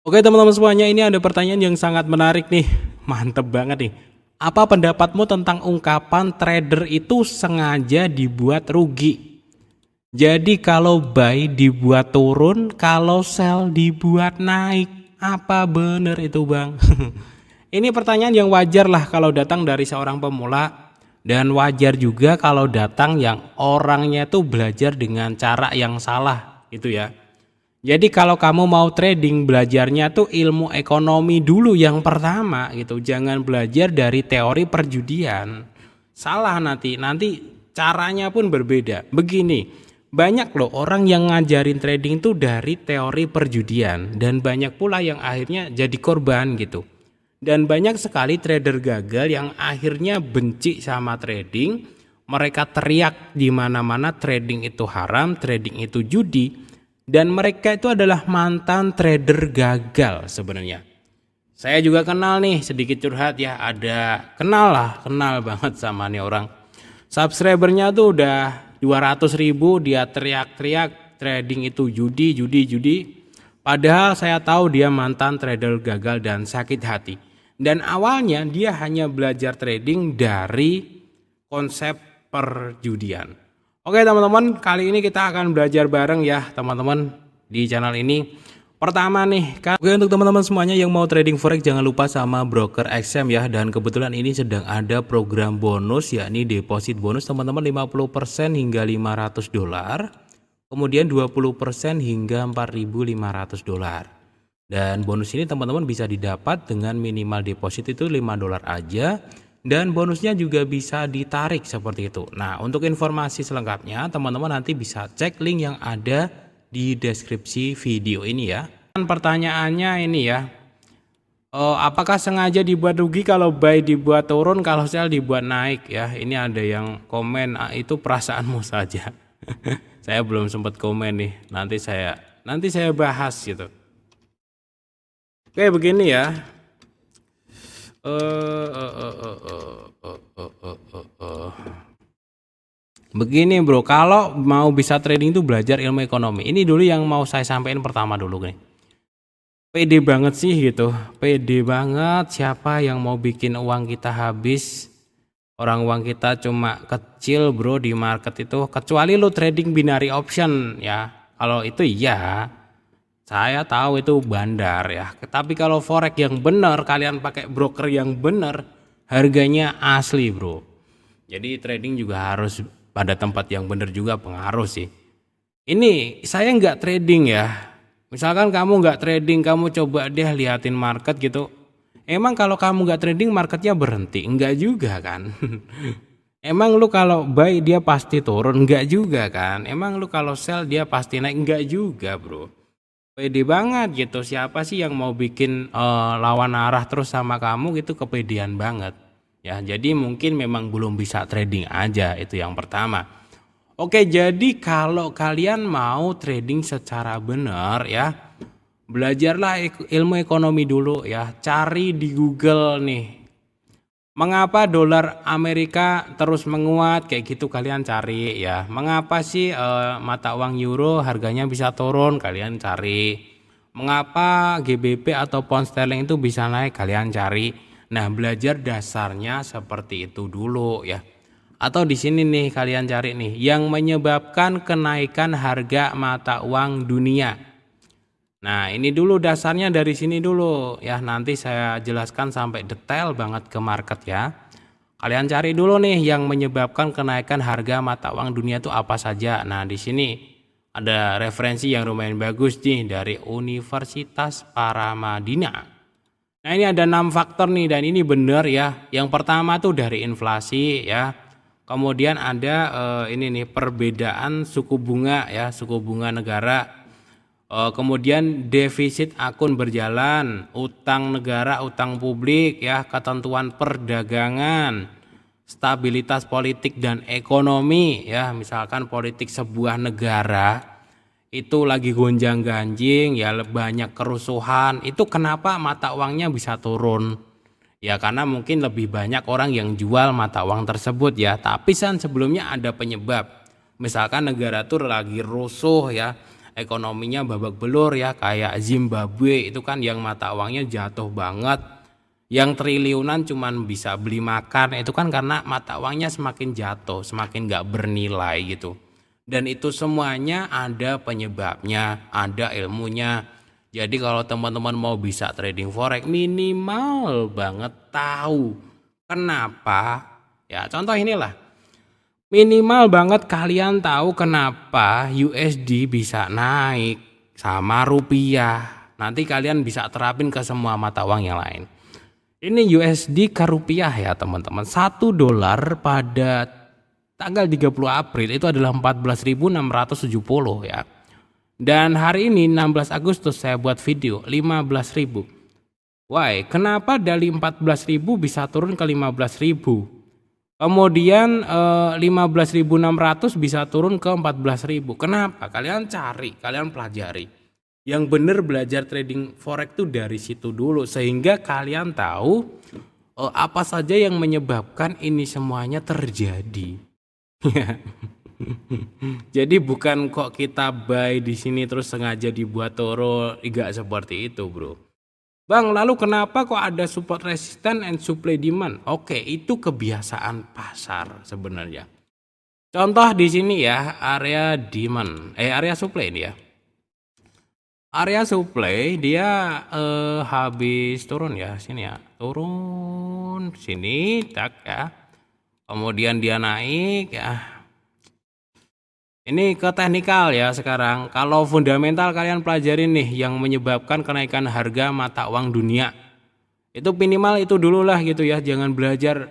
Oke teman-teman semuanya, ini ada pertanyaan yang sangat menarik nih. Mantep banget nih. Apa pendapatmu tentang ungkapan trader itu sengaja dibuat rugi? Jadi kalau buy dibuat turun, kalau sell dibuat naik. Apa bener itu bang? Ini pertanyaan yang wajar lah kalau datang dari seorang pemula. Dan wajar juga kalau datang yang orangnya tuh belajar dengan cara yang salah gitu ya. Jadi kalau kamu mau trading, belajarnya tuh ilmu ekonomi dulu yang pertama gitu. Jangan belajar dari teori perjudian. Salah nanti caranya pun berbeda. Begini, banyak loh orang yang ngajarin trading tuh dari teori perjudian dan banyak pula yang akhirnya jadi korban gitu. Dan banyak sekali trader gagal yang akhirnya benci sama trading. Mereka teriak di mana-mana trading itu haram, trading itu judi. Dan mereka itu adalah mantan trader gagal sebenarnya. Saya juga kenal nih, sedikit curhat ya, kenal banget sama nih orang. Subscribernya tuh udah 200.000, dia teriak-teriak trading itu judi. Padahal saya tahu dia mantan trader gagal dan sakit hati. Dan awalnya dia hanya belajar trading dari konsep perjudian. Oke teman-teman, kali ini kita akan belajar bareng ya teman-teman di channel ini. Pertama nih, oke untuk teman-teman semuanya yang mau trading forex jangan lupa sama broker XM ya. Dan kebetulan ini sedang ada program bonus yakni deposit bonus teman-teman 50% hingga $500. Kemudian 20% hingga $4.500. Dan bonus ini teman-teman bisa didapat dengan minimal deposit itu $5 aja. Dan bonusnya juga bisa ditarik seperti itu. Nah untuk informasi selengkapnya teman-teman nanti bisa cek link yang ada di deskripsi video ini ya. Dan pertanyaannya ini ya, apakah sengaja dibuat rugi kalau buy dibuat turun, kalau sell dibuat naik ya. Ini ada yang komen, itu perasaanmu saja. Saya belum sempat komen nih, nanti saya bahas gitu. Oke begini ya. Begini bro, kalau mau bisa trading itu belajar ilmu ekonomi. Ini dulu yang mau saya sampaikan pertama dulu nih. Pede banget sih gitu, pede banget siapa yang mau bikin uang kita habis. Orang uang kita cuma kecil bro di market itu, kecuali lu trading binary option ya. Kalau itu iya. Saya tahu itu bandar ya. Tapi kalau forex yang benar, kalian pakai broker yang benar, harganya asli bro. Jadi trading juga harus pada tempat yang benar juga pengaruh sih. Ini saya nggak trading ya. Misalkan kamu nggak trading, kamu coba deh liatin market gitu. Emang kalau kamu nggak trading marketnya berhenti? Enggak juga kan. Emang lu kalau buy dia pasti turun? Enggak juga kan. Emang lu kalau sell dia pasti naik? Enggak juga bro. Pede banget gitu, siapa sih yang mau bikin lawan arah terus sama kamu gitu, kepedean banget ya. Jadi mungkin memang belum bisa trading aja, itu yang pertama. Oke, jadi kalau kalian mau trading secara benar ya, belajarlah ilmu ekonomi dulu ya. Cari di Google nih, mengapa dolar Amerika terus menguat kayak gitu, kalian cari ya. Mengapa sih mata uang euro harganya bisa turun, kalian cari. Mengapa GBP atau pound sterling itu bisa naik, kalian cari. Nah, belajar dasarnya seperti itu dulu ya. Atau di sini nih kalian cari nih yang menyebabkan kenaikan harga mata uang dunia. Nah ini dulu dasarnya dari sini dulu ya, nanti saya jelaskan sampai detail banget ke market ya. Kalian cari dulu nih yang menyebabkan kenaikan harga mata uang dunia itu apa saja. Nah di sini ada referensi yang lumayan bagus nih dari Universitas Paramadina. Nah ini ada 6 faktor nih dan ini benar ya. Yang pertama tuh dari inflasi ya. Kemudian ada ini nih perbedaan suku bunga ya, suku bunga negara. Kemudian defisit akun berjalan, utang negara, utang publik ya, ketentuan perdagangan, stabilitas politik dan ekonomi ya. Misalkan politik sebuah negara itu lagi gonjang-ganjing ya, banyak kerusuhan, itu kenapa mata uangnya bisa turun? Ya karena mungkin lebih banyak orang yang jual mata uang tersebut ya. Tapi sebelumnya ada penyebab. Misalkan negara tuh lagi rusuh ya, ekonominya babak belur ya, kayak Zimbabwe itu kan yang mata uangnya jatuh banget, yang triliunan cuman bisa beli makan, itu kan karena mata uangnya semakin jatuh, semakin nggak bernilai gitu. Dan itu semuanya ada penyebabnya, ada ilmunya. Jadi kalau teman-teman mau bisa trading forex, minimal banget tahu kenapa. Ya contoh inilah, minimal banget kalian tahu kenapa USD bisa naik sama rupiah. Nanti kalian bisa terapin ke semua mata uang yang lain. Ini USD ke rupiah ya teman-teman. $1 pada tanggal 30 April itu adalah 14.670 ya. Dan hari ini 16 Agustus saya buat video 15.000. Why? Kenapa dari 14.000 bisa turun ke 15.000? Kemudian 15.600 bisa turun ke 14.000. Kenapa? Kalian cari, kalian pelajari. Yang benar belajar trading forex itu dari situ dulu sehingga kalian tahu apa saja yang menyebabkan ini semuanya terjadi. Jadi bukan kok kita buy di sini terus sengaja dibuat turun, enggak seperti itu, Bro. Bang, lalu kenapa kok ada support resistance and supply demand? Oke, itu kebiasaan pasar sebenarnya. Contoh di sini ya, area demand, area supply ini ya. Area supply dia habis turun ya, sini ya. Turun sini, tak ya. Kemudian dia naik ya. Ini ke teknikal ya sekarang. Kalau fundamental kalian pelajarin nih yang menyebabkan kenaikan harga mata uang dunia. Itu minimal itu dulu lah gitu ya. Jangan belajar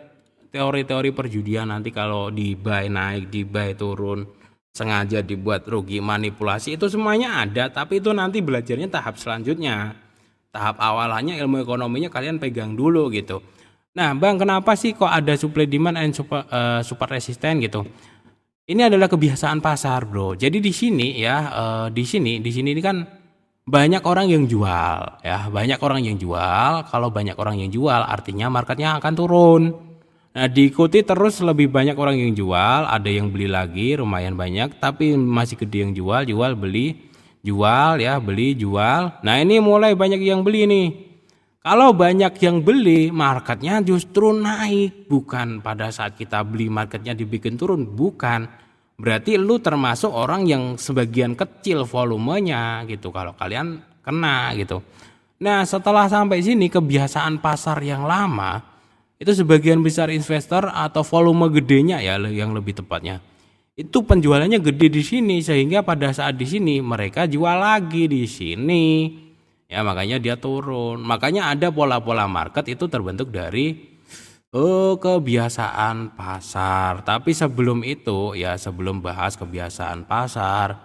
teori-teori perjudian nanti kalau di buy naik, di buy turun, sengaja dibuat rugi, manipulasi, itu semuanya ada. Tapi itu nanti belajarnya tahap selanjutnya. Tahap awalannya ilmu ekonominya kalian pegang dulu gitu. Nah bang, kenapa sih kok ada supply demand and support resistance gitu? Ini adalah kebiasaan pasar, Bro. Jadi di sini ya, di sini ini kan banyak orang yang jual, ya, banyak orang yang jual. Kalau banyak orang yang jual, artinya marketnya akan turun. Nah, diikuti terus lebih banyak orang yang jual, ada yang beli lagi, lumayan banyak, tapi masih gede yang jual, beli, jual, ya, beli, jual. Nah, ini mulai banyak yang beli nih. Kalau banyak yang beli, marketnya justru naik. Bukan pada saat kita beli marketnya dibikin turun, bukan. Berarti lu termasuk orang yang sebagian kecil volumenya gitu kalau kalian kena gitu. Nah setelah sampai sini kebiasaan pasar yang lama, itu sebagian besar investor atau volume gedenya ya yang lebih tepatnya. Itu penjualannya gede di sini sehingga pada saat di sini mereka jual lagi di sini. Ya makanya dia turun. Makanya ada pola-pola market itu terbentuk dari kebiasaan pasar. Tapi sebelum itu ya, sebelum bahas kebiasaan pasar,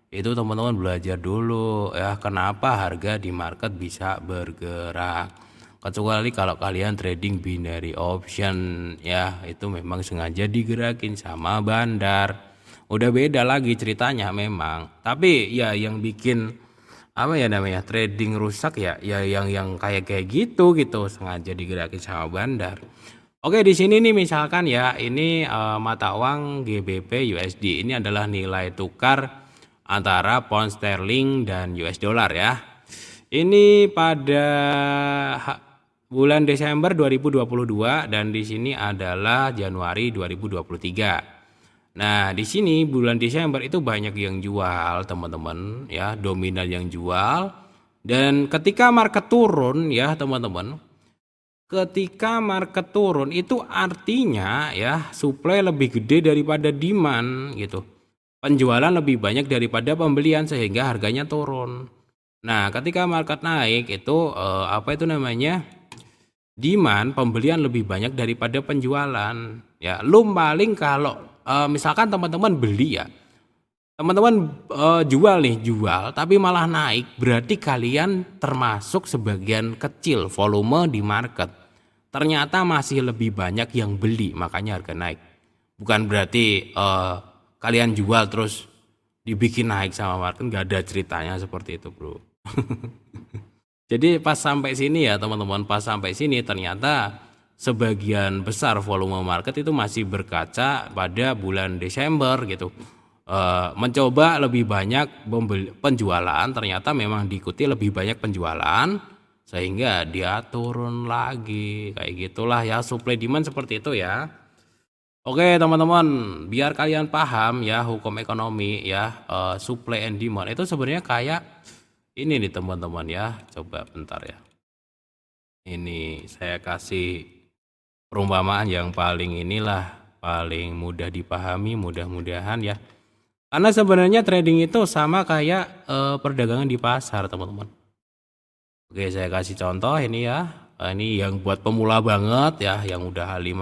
itu teman-teman belajar dulu ya kenapa harga di market bisa bergerak. Kecuali kalau kalian trading binary option ya, itu memang sengaja digerakin sama bandar. Udah beda lagi ceritanya memang. Tapi ya yang bikin apa ya namanya trading rusak ya yang kayak gitu sengaja digerakin sama bandar. Oke, di sini nih misalkan ya ini mata uang GBP USD ini adalah nilai tukar antara pound sterling dan US dollar ya. Ini pada bulan Desember 2022 dan di sini adalah Januari 2023. Nah, di sini bulan Desember itu banyak yang jual, teman-teman, ya, dominan yang jual. Dan ketika market turun ya, teman-teman, ketika market turun itu artinya ya, supply lebih gede daripada demand gitu. Penjualan lebih banyak daripada pembelian sehingga harganya turun. Nah, ketika market naik itu apa itu namanya? Demand, pembelian lebih banyak daripada penjualan. Ya, lu paling kalau misalkan teman-teman beli ya, teman-teman jual tapi malah naik, berarti kalian termasuk sebagian kecil volume di market. Ternyata masih lebih banyak yang beli, makanya harga naik. Bukan berarti kalian jual terus dibikin naik sama market, nggak ada ceritanya seperti itu, bro. Jadi pas sampai sini ya teman-teman, pas sampai sini ternyata sebagian besar volume market itu masih berkaca pada bulan Desember gitu. mencoba lebih banyak penjualan, ternyata memang diikuti lebih banyak penjualan sehingga dia turun lagi. Kayak gitulah ya, supply demand seperti itu ya. Oke teman-teman, biar kalian paham ya hukum ekonomi ya, supply and demand itu sebenarnya kayak ini nih teman-teman ya. Coba bentar ya. Ini saya kasih perumpamaan yang paling paling mudah dipahami, mudah-mudahan ya. Karena sebenarnya trading itu sama kayak perdagangan di pasar teman-teman. Oke, saya kasih contoh ini ya. Ini yang buat pemula banget ya, yang udah H5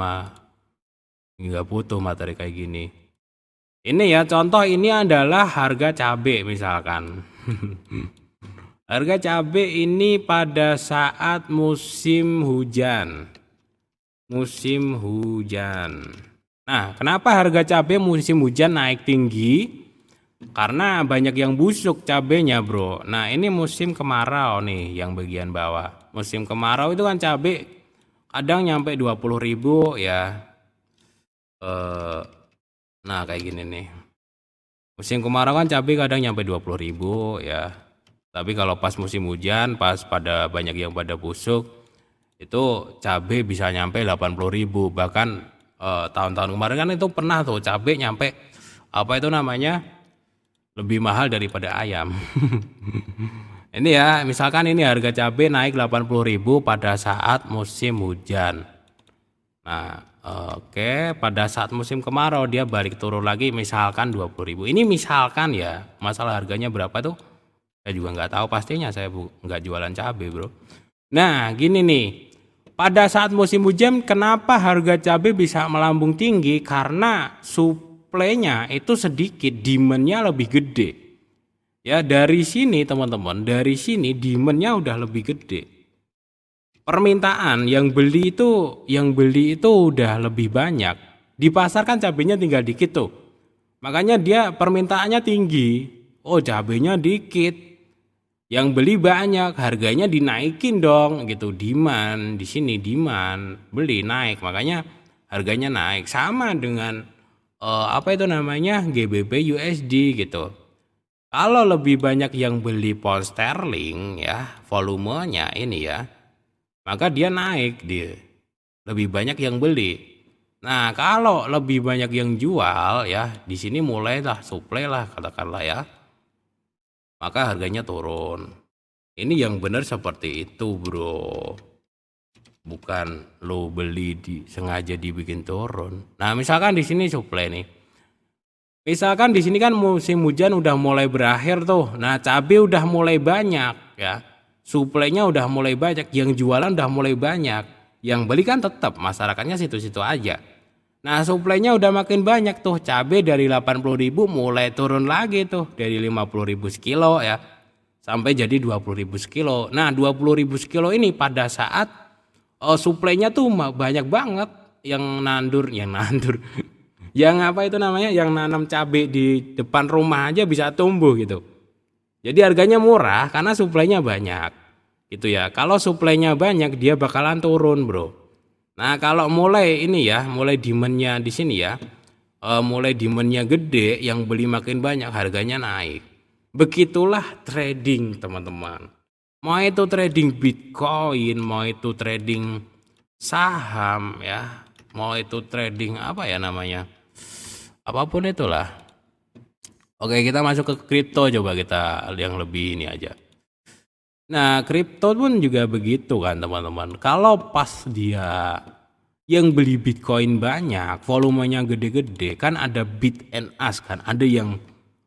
nggak butuh materi kayak gini. Ini ya contoh, ini adalah harga cabai misalkan. Harga cabai ini pada saat musim hujan. Musim hujan. Nah, kenapa harga cabai musim hujan naik tinggi? Karena banyak yang busuk cabenya, bro. Nah, ini musim kemarau nih yang bagian bawah. Musim kemarau itu kan cabai kadang nyampe 20.000 ya. Nah, kayak gini nih. Musim kemarau kan cabai kadang nyampe 20.000 ya. Tapi kalau pas musim hujan, pas pada banyak yang pada busuk, itu cabai bisa nyampe 80.000. Bahkan tahun-tahun kemarin kan itu pernah tuh cabai nyampe apa itu namanya, lebih mahal daripada ayam. Ini ya, misalkan ini harga cabai naik 80.000 pada saat musim hujan. Nah, oke, pada saat musim kemarau dia balik turun lagi misalkan 20.000. Ini misalkan ya, masalah harganya berapa tuh saya juga nggak tahu pastinya, saya nggak jualan cabai, bro. Nah, gini nih. Pada saat musim hujan kenapa harga cabai bisa melambung tinggi? Karena supply-nya itu sedikit, demand-nya lebih gede. Ya, dari sini teman-teman, dari sini demand-nya udah lebih gede. Permintaan yang beli itu udah lebih banyak. Di pasar kan cabainya tinggal dikit tuh. Makanya dia permintaannya tinggi. Oh, cabainya dikit. Yang beli banyak, harganya dinaikin dong gitu. Demand di sini, demand, beli naik, makanya harganya naik. Sama dengan apa itu namanya, GBP USD gitu. Kalau lebih banyak yang beli pound sterling ya, volumenya ini ya, maka dia naik, dia lebih banyak yang beli. Nah, kalau lebih banyak yang jual ya, di sini mulailah supply lah katakanlah ya, maka harganya turun. Ini yang benar seperti itu, bro. Bukan lo beli sengaja dibikin turun. Nah, misalkan di sini supply nih. Misalkan di sini kan musim hujan udah mulai berakhir tuh. Nah, cabai udah mulai banyak ya. Supply-nya udah mulai banyak, yang jualan udah mulai banyak. Yang beli kan tetap masyarakatnya situ-situ aja. Nah, supply-nya udah makin banyak tuh. Cabai dari 80.000 mulai turun lagi tuh, dari 50.000 sekilo ya, sampai jadi 20.000 sekilo. Nah, 20.000 sekilo ini pada saat supply-nya tuh banyak banget yang nandur. Yang apa itu namanya, yang nanam cabai di depan rumah aja bisa tumbuh gitu. Jadi harganya murah karena supply-nya banyak. Gitu ya. Kalau supply-nya banyak dia bakalan turun, bro. Nah, kalau mulai ini ya, mulai demand-nya di sini ya, mulai demand-nya gede, yang beli makin banyak, harganya naik. Begitulah trading, teman-teman. Mau itu trading Bitcoin, mau itu trading saham ya, mau itu trading apa ya namanya, apapun itulah. Oke, kita masuk ke kripto, coba kita yang lebih ini aja. Nah, kripto pun juga begitu kan teman-teman. Kalau pas dia yang beli Bitcoin banyak, volumenya gede-gede, kan ada bid and ask kan, ada yang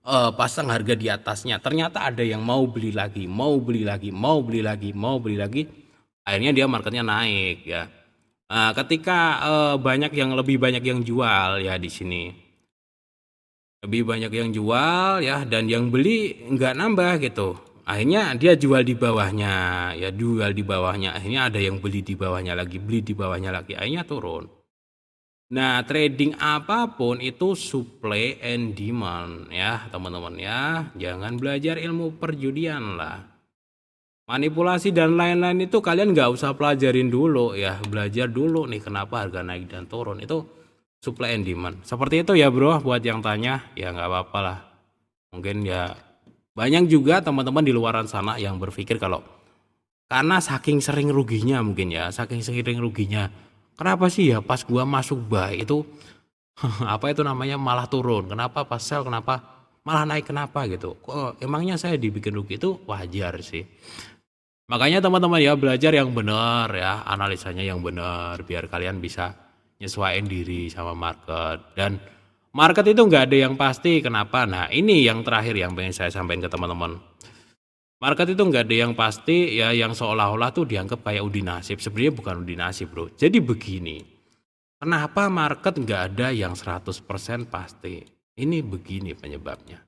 pasang harga di atasnya. Ternyata ada yang mau beli lagi, mau beli lagi, mau beli lagi, mau beli lagi. Akhirnya dia marketnya naik ya. Nah, ketika lebih banyak yang jual ya di sini. Lebih banyak yang jual ya, dan yang beli nggak nambah gitu. Akhirnya dia jual di bawahnya, ya jual di bawahnya. Akhirnya ada yang beli di bawahnya lagi, beli di bawahnya lagi. Akhirnya turun. Nah, trading apapun itu supply and demand ya, teman-teman ya. Jangan belajar ilmu perjudian lah. Manipulasi dan lain-lain itu kalian nggak usah pelajarin dulu ya. Belajar dulu nih kenapa harga naik dan turun itu. supply and demand. Seperti itu ya bro, buat yang tanya ya nggak apa-apa lah. Mungkin ya banyak juga teman-teman di luaran sana yang berpikir kalau karena saking sering ruginya mungkin ya, saking sering ruginya. Kenapa sih ya pas gua masuk buy itu apa itu namanya malah turun? Kenapa pas sell kenapa malah naik kenapa gitu? Kok emangnya saya dibikin rugi itu wajar sih. Makanya teman-teman ya belajar yang benar ya, analisanya yang benar biar kalian bisa nyesuaiin diri sama market. Dan market itu nggak ada yang pasti kenapa. Nah ini yang terakhir yang pengen saya sampaikan ke teman-teman. Market itu nggak ada yang pasti ya, yang seolah-olah tuh dianggap kayak undi nasib. Sebenarnya bukan undi nasib bro. Jadi begini, kenapa market nggak ada yang 100% pasti? Ini begini penyebabnya.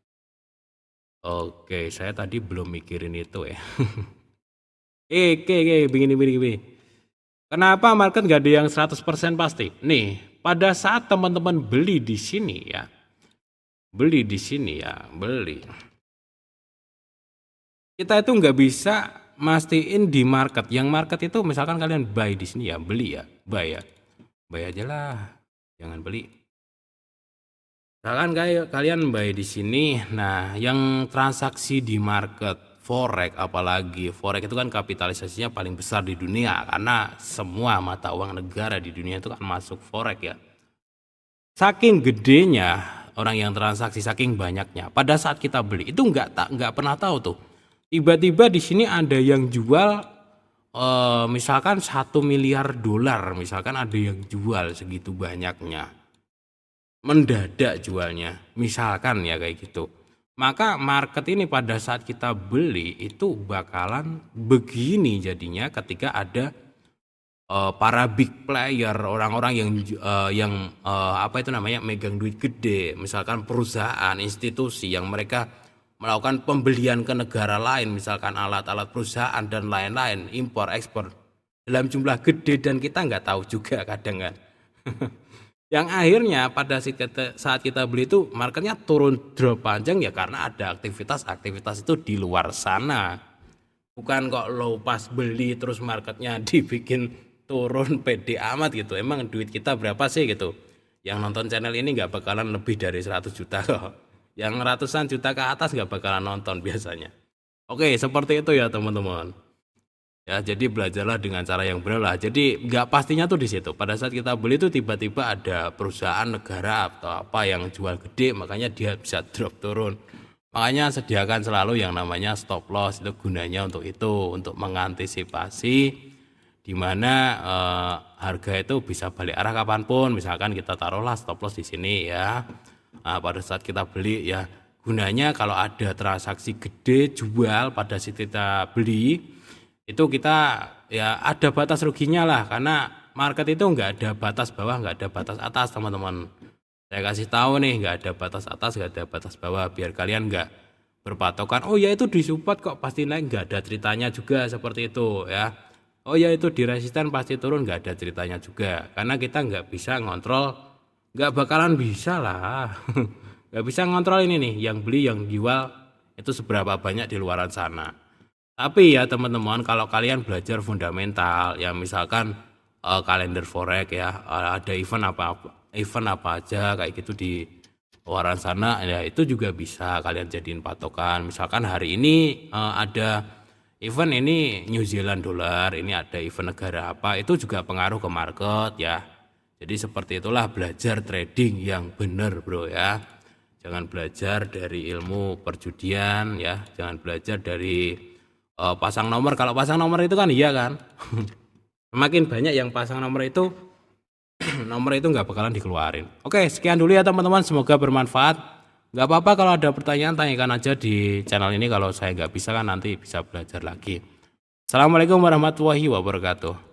Oke, saya tadi belum mikirin itu ya. Begini. Kenapa market nggak ada yang 100% pasti? Nih, pada saat teman-teman beli di sini ya, beli. Kita itu nggak bisa mastiin di market. Yang market itu misalkan kalian buy di sini ya, beli ya, buy ya, buy aja lah, jangan beli. Misalkan kalian buy di sini, nah yang transaksi di market forex, apalagi forex itu kan kapitalisasinya paling besar di dunia karena semua mata uang negara di dunia itu kan masuk forex ya. Saking gedenya orang yang transaksi, saking banyaknya. Pada saat kita beli itu nggak pernah tahu tuh. Tiba-tiba di sini ada yang jual misalkan 1 miliar dolar, misalkan ada yang jual segitu banyaknya. Mendadak jualnya, misalkan ya kayak gitu. Maka market ini pada saat kita beli itu bakalan begini jadinya ketika ada para big player, orang-orang yang apa itu namanya megang duit gede, misalkan perusahaan, institusi yang mereka melakukan pembelian ke negara lain, misalkan alat-alat perusahaan dan lain-lain, impor ekspor dalam jumlah gede dan kita nggak tahu juga kadang kan. Yang akhirnya pada saat kita beli itu marketnya turun drop panjang ya karena ada aktivitas itu di luar sana. Bukan kok lo pas beli terus marketnya dibikin turun pede amat gitu. Emang duit kita berapa sih gitu? Yang nonton channel ini nggak bakalan lebih dari 100 juta kok. Yang ratusan juta ke atas nggak bakalan nonton biasanya. Oke, seperti itu ya teman-teman. Ya, jadi belajarlah dengan cara yang benar lah. Jadi nggak pastinya tuh di situ. Pada saat kita beli tuh tiba-tiba ada perusahaan negara atau apa yang jual gede, makanya dia bisa drop turun. Makanya sediakan selalu yang namanya stop loss, itu gunanya untuk itu, untuk mengantisipasi di mana harga itu bisa balik arah kapanpun. Misalkan kita taruhlah stop loss di sini ya. Nah, pada saat kita beli ya gunanya kalau ada transaksi gede jual pada saat kita beli itu kita ya ada batas ruginya lah karena market itu nggak ada batas bawah, nggak ada batas atas teman-teman. Saya kasih tahu nih nggak ada batas atas, nggak ada batas bawah biar kalian nggak berpatokan. Oh ya itu di support kok pasti naik, nggak ada ceritanya juga seperti itu ya. Oh ya itu di resisten pasti turun, nggak ada ceritanya juga karena kita nggak bisa ngontrol, nggak bakalan bisa lah. Nggak bisa ngontrol ini nih yang beli yang jual itu seberapa banyak di luaran sana. Tapi ya teman-teman kalau kalian belajar fundamental ya misalkan kalender forex ya ada event apa aja kayak gitu di luaran sana ya itu juga bisa kalian jadiin patokan. Misalkan hari ini ada event ini New Zealand dollar, ini ada event negara apa, itu juga pengaruh ke market ya. Jadi seperti itulah belajar trading yang benar bro ya. Jangan belajar dari ilmu perjudian ya, jangan belajar dari pasang nomor. Kalau pasang nomor itu kan iya kan. Semakin banyak yang pasang nomor itu nggak bakalan dikeluarin. Oke, sekian dulu ya teman-teman, semoga bermanfaat. Nggak apa-apa kalau ada pertanyaan tanyakan aja di channel ini, kalau saya nggak bisa kan nanti bisa belajar lagi. Assalamualaikum warahmatullahi wabarakatuh.